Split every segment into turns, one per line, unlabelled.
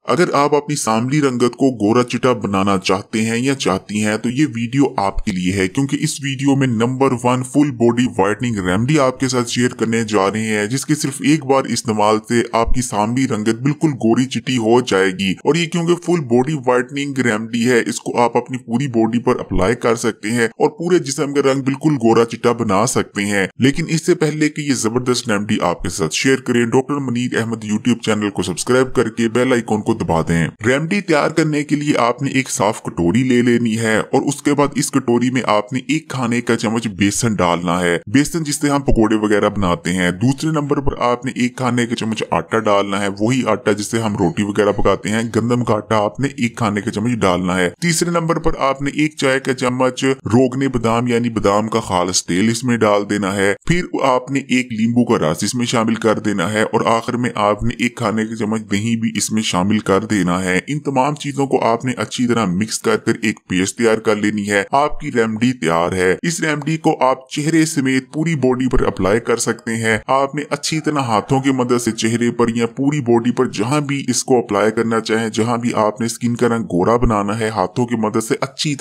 अगर आप अपनी सांवली रंगत को गोरा चिटा बनाना चाहते हैं या चाहती हैं तो ये वीडियो आपके लिए है, क्योंकि इस वीडियो में number 1 full body whitening remedy आपके साथ शेयर करने जा रहे हैं, जिसके सिर्फ एक बार इस्तेमाल से आपकी सांवली रंगत बिल्कुल गोरी चिटी हो जाएगी। और ये क्योंकि फुल बॉडी व्हाइटनिंग रेमेडी है, इसको आप अपनी पूरी बॉडी पर अप्लाई कर सकते हैं और पूरे जिस्म का रंग बिल्कुल गोरा चिटा बना सकते हैं। लेकिन इससे पहले कि ये जबरदस्त रेमेडी आपके साथ शेयर करें, doctor Munir Ahmad YouTube channel को सब्सक्राइब करके बेल आइकॉन को दबा दें। रेमेडी तैयार करने के लिए आपने एक साफ कटोरी ले लेनी है और उसके बाद इस कटोरी में आपने एक खाने का चम्मच बेसन डालना है, बेसन जिससे हम पकोड़े वगैरह बनाते हैं। दूसरे नंबर पर आपने एक खाने का चम्मच आटा डालना है, वही आटा जिससे हम रोटी वगैरह पकाते हैं। गंदम का आटा आपने एक खाने का चम्मच डालना है। तीसरे नंबर पर आपने एक चाय का चम्मच रोगने बादाम यानी बादाम का खालिस तेल इसमें डाल देना है। फिर आपने एक नींबू का रस इसमें शामिल कर देना है और आखिर में आपने एक खाने का चम्मच दही भी इसमें शामिल कर देना है। इन तमाम चीजों को आपने अच्छी तरह मिक्स कर एक पेस्ट तैयार कर लेनी है। आपकी रेमेडी तैयार है। इस रेमेडी को आप चेहरे समेत पूरी बॉडी पर अप्लाई कर सकते हैं। आपने अच्छी तरह हाथों की मदद से चेहरे पर या पूरी बॉडी पर जहां भी इसको अप्लाई करना चाहे, जहां भी आपने स्किन का रंग गोरा बनाना है, हाथों की मदद से अच्छी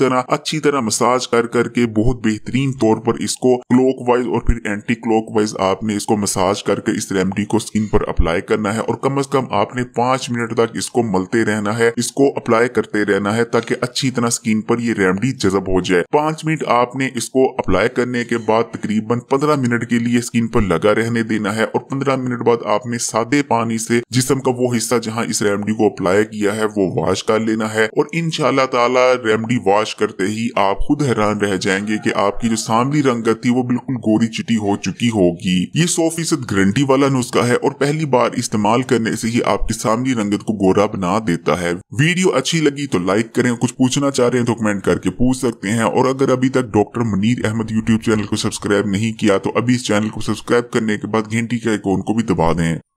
तरह मसाज करके बहुत बेहतरीन तौर पर इसको क्लॉकवाइज और फिर एंटी क्लॉकवाइज आपने इसको मसाज करके इस रेमेडी को स्किन पर अप्लाई करना है और कम से कम आपने 5 मिनट तक इसको मलते रहना है, इसको अप्लाई करते रहना है ताकि अच्छी तरह स्किन पर ये रेमेडी जज़ब हो जाए। 5 मिनट आपने इसको अप्लाई करने के बाद तकरीबन 15 मिनट के लिए स्किन पर लगा रहने देना है और 15 मिनट बाद आपने सादे पानी से जिस्म का वो हिस्सा जहां इस रेमेडी को अप्लाई किया है वो वॉश कर लेना है। और इंशाल्लाह ताला रेमेडी वॉश करते ही आप खुद हैरान रह जाएंगे कि आपकी जो सांवली रंगत थी वो बिल्कुल गोरी चिटी हो चुकी होगी। ये 100% गारंटी वाला नुस्खा है और पहली बार इस्तेमाल करने से ही आपकी सांवली रंगत को गोरा बना देता है। वीडियो अच्छी लगी तो लाइक करें, कुछ पूछना चाह रहे हैं तो कमेंट करके पूछ सकते हैं। और अगर अभी तक doctor Munir Ahmad YouTube channel को सब्सक्राइब नहीं किया तो अभी इस चैनल को सब्सक्राइब करने के बाद घंटी के आइकॉन को भी दबा दें।